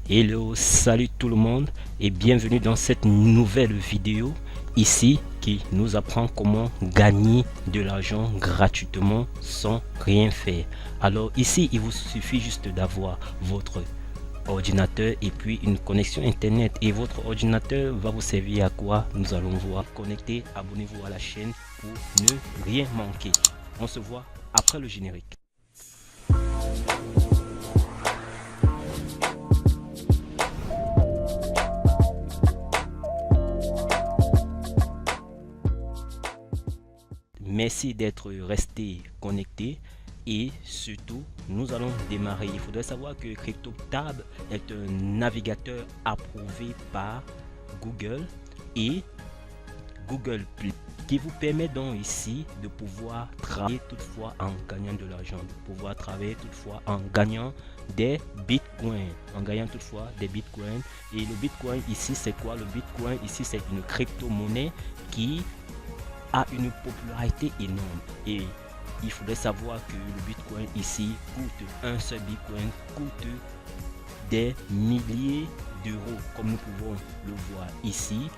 Hello, salut tout le monde et bienvenue dans cette nouvelle vidéo ici qui nous apprend comment gagner de l'argent gratuitement sans rien faire. Alors ici, il vous suffit juste d'avoir votre ordinateur et puis une connexion internet, et votre ordinateur va vous servir à quoi? Nous allons voir. Connectez, abonnez-vous à la chaîne pour ne rien manquer. On se voit après le générique. Merci d'être resté connecté et surtout nous allons démarrer. Il faudrait savoir que CryptoTab est un navigateur approuvé par Google et Google Play, qui vous permet donc ici de pouvoir travailler toutefois en gagnant de l'argent, de pouvoir travailler toutefois en gagnant des bitcoins, Et le bitcoin ici, c'est quoi? Le bitcoin ici, c'est une crypto-monnaie qui a une popularité énorme, et il faudrait savoir que le bitcoin ici coûte, un seul bitcoin coûte des milliers d'euros, comme nous pouvons le voir ici.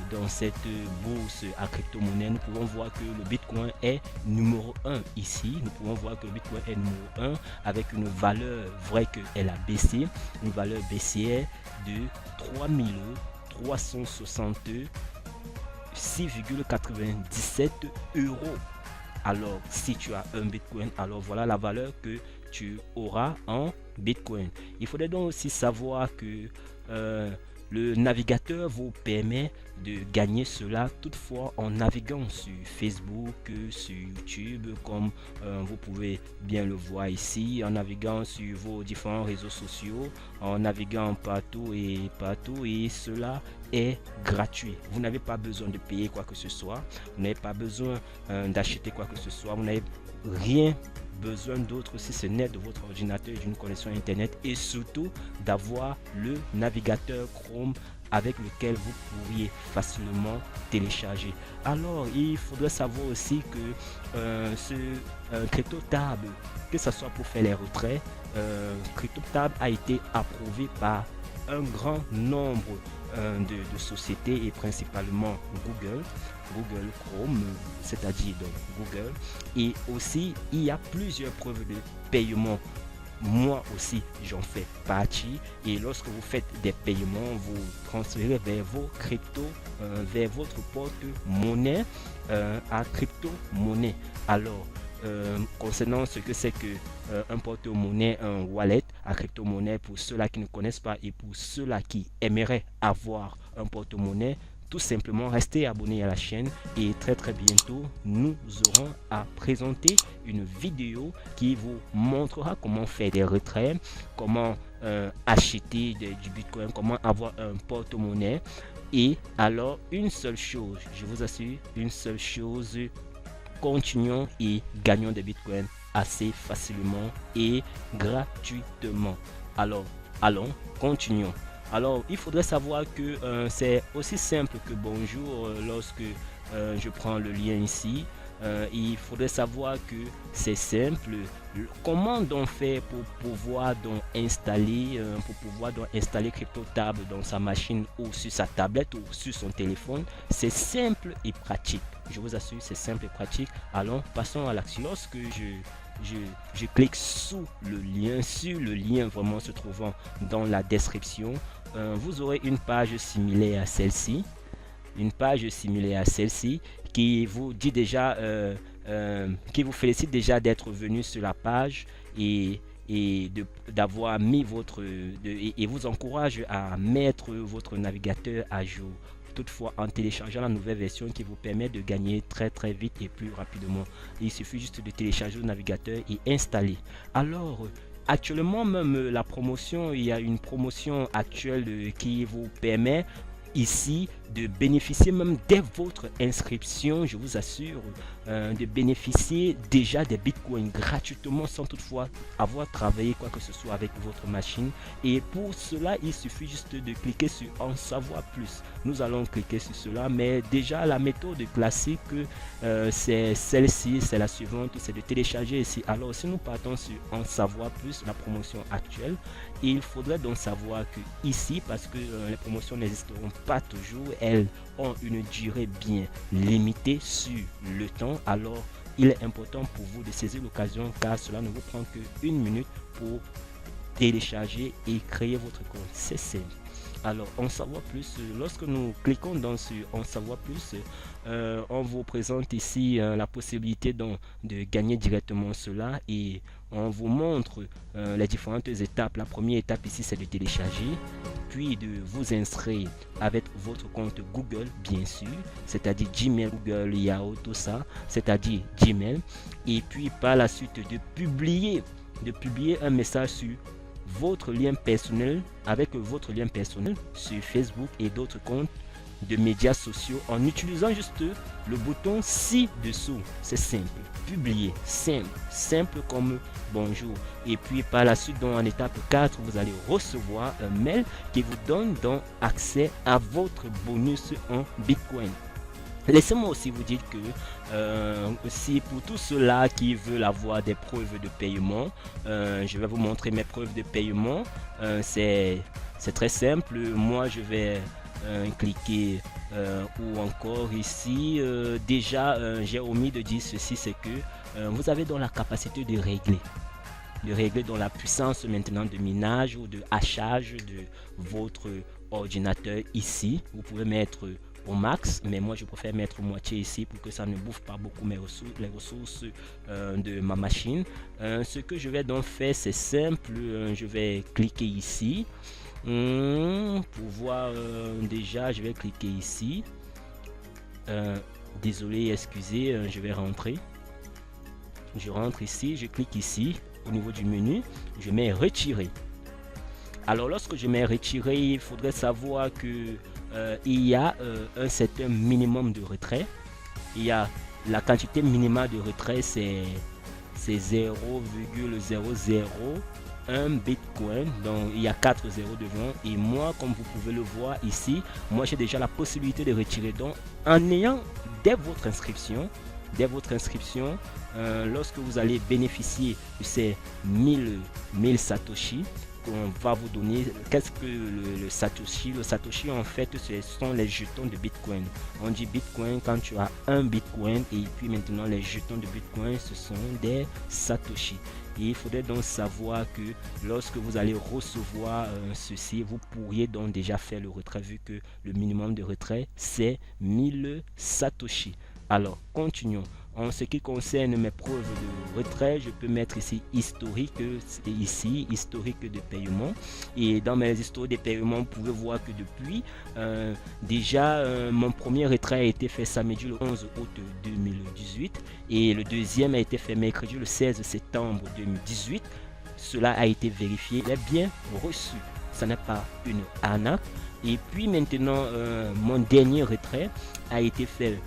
Dans cette bourse à crypto-monnaie, nous pouvons voir que le bitcoin est numéro 1 ici. Nous pouvons voir que le bitcoin est numéro 1 avec une valeur vraie qu'elle a baissé, une valeur baissière de 6,97 euros. Alors si tu as un bitcoin, alors voilà la valeur que tu auras en bitcoin. Il faudrait donc aussi savoir que le navigateur vous permet de gagner cela toutefois en naviguant sur Facebook, sur YouTube, comme vous pouvez bien le voir ici, en naviguant sur vos différents réseaux sociaux, en naviguant partout, et cela est gratuit. Vous n'avez pas besoin de payer quoi que ce soit, vous n'avez pas besoin d'acheter quoi que ce soit, vous n'avez rien besoin d'autre si ce n'est de votre ordinateur, d'une connexion internet, et surtout d'avoir le navigateur Chrome avec lequel vous pourriez facilement télécharger. Alors il faudrait savoir aussi que ce CryptoTab, que ce soit pour faire les retraits, CryptoTab a été approuvé par un grand nombre de sociétés, et principalement Google Chrome, c'est-à-dire donc Google, et aussi il y a plusieurs preuves de paiement. Moi aussi j'en fais partie, et lorsque vous faites des paiements, vous transférez vers vos cryptos, vers votre porte-monnaie à crypto-monnaie. Alors concernant ce que c'est que un porte-monnaie, un wallet à crypto-monnaie, pour ceux-là qui ne connaissent pas et pour ceux-là qui aimeraient avoir un porte-monnaie, tout simplement restez abonnés à la chaîne, et très bientôt nous aurons à présenter une vidéo qui vous montrera comment faire des retraits, comment acheter du bitcoin, comment avoir un porte-monnaie. Et alors une seule chose, je vous assure, une seule chose: continuons et gagnons des bitcoins assez facilement et gratuitement. Alors allons, continuons. Alors il faudrait savoir que c'est aussi simple que bonjour. Lorsque je prends le lien ici, il faudrait savoir que c'est simple. Comment donc faire pour pouvoir donc installer CryptoTab dans sa machine, ou sur sa tablette, ou sur son téléphone? C'est simple et pratique, je vous assure, c'est simple et pratique. Allons, passons à l'action. Lorsque je clique sur le lien vraiment se trouvant dans la description, vous aurez une page similaire à celle-ci, qui vous dit déjà, qui vous félicite déjà d'être venu sur la page, et d'avoir mis et vous encourage à mettre votre navigateur à jour, toutefois en téléchargeant la nouvelle version qui vous permet de gagner très vite et plus rapidement. Il suffit juste de télécharger le navigateur et installer. Alors actuellement, même il y a une promotion actuelle qui vous permet ici de bénéficier même dès votre inscription, je vous assure, de bénéficier déjà des bitcoins gratuitement sans toutefois avoir travaillé quoi que ce soit avec votre machine. Et pour cela, il suffit juste de cliquer sur en savoir plus. Nous allons cliquer sur cela, mais déjà la méthode classique, c'est celle-ci, c'est la suivante, c'est de télécharger ici. Alors si nous partons sur en savoir plus, la promotion actuelle, il faudrait donc savoir que ici, parce que les promotions n'existeront pas toujours, elles ont une durée bien limitée sur le temps. Alors il est important pour vous de saisir l'occasion, car cela ne vous prend que 1 minute pour télécharger et créer votre compte. C'est simple. Alors en savoir plus, lorsque nous cliquons dans ce en savoir plus, on vous présente ici la possibilité donc de gagner directement cela, et on vous montre les différentes étapes. La première étape ici, c'est de télécharger, puis de vous inscrire avec votre compte Google, bien sûr, c'est-à-dire Gmail, Google, Yahoo, tout ça, c'est-à-dire Gmail, et puis par la suite de publier un message sur votre lien personnel, avec votre lien personnel sur Facebook et d'autres comptes de médias sociaux, en utilisant juste le bouton ci-dessous. C'est simple, publier, simple comme bonjour. Et puis par la suite, donc en étape 4, vous allez recevoir un mail qui vous donne donc accès à votre bonus en Bitcoin. Laissez-moi aussi vous dire que si pour tous ceux-là qui veulent avoir des preuves de paiement, je vais vous montrer mes preuves de paiement. C'est très simple. Moi, je vais cliquer ou encore ici. Déjà, j'ai omis de dire ceci, c'est que vous avez donc la capacité de régler dans la puissance maintenant de minage ou de hachage de votre ordinateur ici. Vous pouvez mettre au max, mais moi je préfère mettre moitié ici pour que ça ne bouffe pas beaucoup les ressources de ma machine. Ce que je vais donc faire, c'est simple. Je vais cliquer ici pour voir. Déjà je vais cliquer ici. Désolé, excusez, je vais rentrer. Je rentre ici, je clique ici au niveau du menu, je mets retirer. Alors lorsque je mets retirer, il faudrait savoir que il y a un certain minimum de retrait. Il y a la quantité minimale de retrait, c'est 0,001 bitcoin, donc il y a 4 zéros devant. Et moi, comme vous pouvez le voir ici, moi j'ai déjà la possibilité de retirer. Donc en ayant dès votre inscription, lorsque vous allez bénéficier de ces 1000 satoshi qu'on va vous donner. Qu'est-ce que le satoshi? Le satoshi, en fait, ce sont les jetons de bitcoin. On dit bitcoin quand tu as un bitcoin, et puis maintenant les jetons de bitcoin, ce sont des satoshi. Et il faudrait donc savoir que lorsque vous allez recevoir ceci, vous pourriez donc déjà faire le retrait, vu que le minimum de retrait c'est 1000 satoshi. Alors continuons. En ce qui concerne mes preuves de retrait, je peux mettre ici historique, ici historique de paiement. Et dans mes historiques de paiement, vous pouvez voir que depuis déjà mon premier retrait a été fait samedi le 11 août 2018 et le deuxième a été fait mercredi le 16 septembre 2018. Cela a été vérifié, il est bien reçu. Ça n'est pas une arnaque. Et puis maintenant, mon dernier retrait a été fait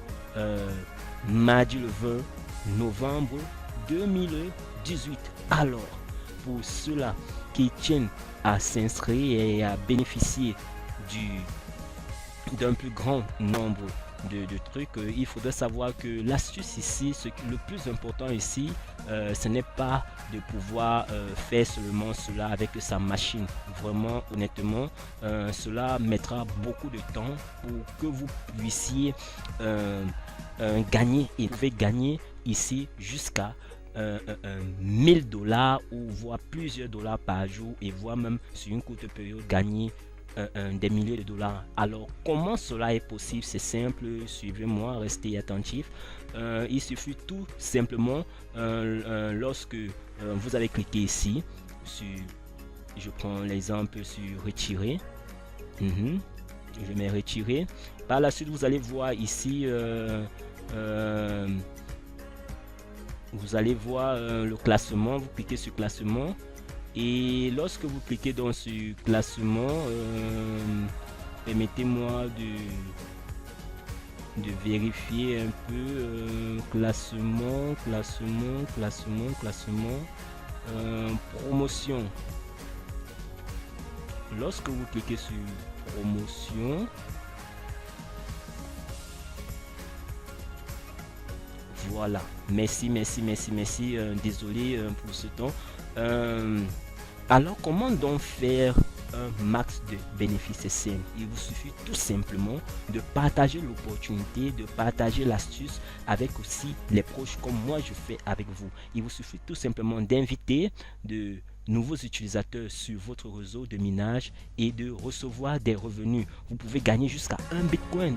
mardi le 20 novembre 2018. Alors, pour ceux-là qui tiennent à s'inscrire et à bénéficier d'un plus grand nombre de trucs, il faudrait savoir que l'astuce ici, le plus important ici, ce n'est pas de pouvoir faire seulement cela avec sa machine. Vraiment, honnêtement, cela mettra beaucoup de temps pour que vous puissiez gagner, et vous pouvez gagner ici jusqu'à 1000 dollars ou voire plusieurs dollars par jour, et voire même sur une courte période gagner des milliers de dollars. Alors comment cela est possible? C'est simple, suivez-moi, restez attentifs. Il suffit tout simplement lorsque vous avez cliqué ici sur, je prends l'exemple sur retirer, je mets retirer. Par la suite vous allez voir ici vous allez voir le classement. Vous cliquez sur classement, et lorsque vous cliquez dans ce classement, permettez-moi de vérifier un peu. Classement, promotion. Lorsque vous cliquez sur promotion, voilà, merci, désolé pour ce temps. Alors comment donc faire un max de bénéfices? C'est simple, il vous suffit tout simplement de partager l'opportunité, de partager l'astuce avec aussi les proches comme moi je fais avec vous. Il vous suffit tout simplement d'inviter de nouveaux utilisateurs sur votre réseau de minage et de recevoir des revenus. Vous pouvez gagner jusqu'à un bitcoin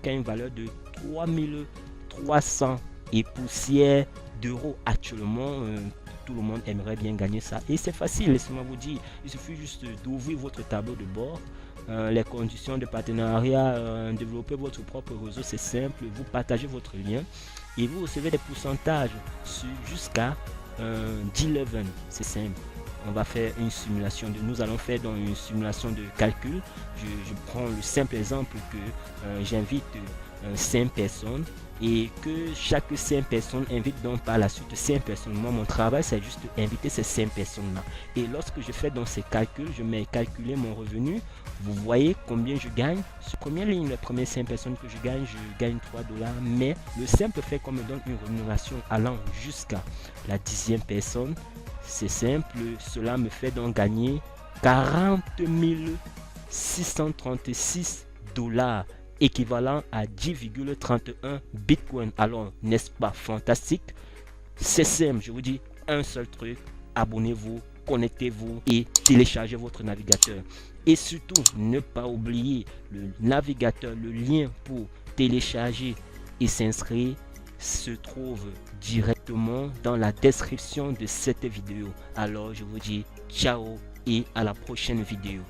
qui a une valeur de 3300 et poussière d'euros actuellement. Tout le monde aimerait bien gagner ça et c'est facile, laissez-moi vous dire, il suffit juste d'ouvrir votre tableau de bord, les conditions de partenariat, développer votre propre réseau, c'est simple, vous partagez votre lien et vous recevez des pourcentages sur jusqu'à 10-11, c'est simple. On va faire une simulation nous allons faire dans une simulation de calcul. Je prends le simple exemple que j'invite 5 personnes et que chaque 5 personnes invite donc par la suite 5 personnes. Moi mon travail c'est juste inviter ces 5 personnes là et lorsque je fais dans ces calculs, je mets calculer mon revenu. Vous voyez combien je gagne, sur combien ligne les premières 5 personnes que je gagne $3, mais le simple fait qu'on me donne une rémunération allant jusqu'à la 10e personne. C'est simple, cela me fait donc gagner 40 636 $, équivalent à 10,31 bitcoin. Alors, n'est-ce pas fantastique? C'est simple, je vous dis un seul truc, abonnez-vous, connectez-vous et téléchargez votre navigateur. Et surtout, ne pas oublier le navigateur, le lien pour télécharger et s'inscrire se trouve directement dans la description de cette vidéo. Alors, je vous dis ciao et à la prochaine vidéo.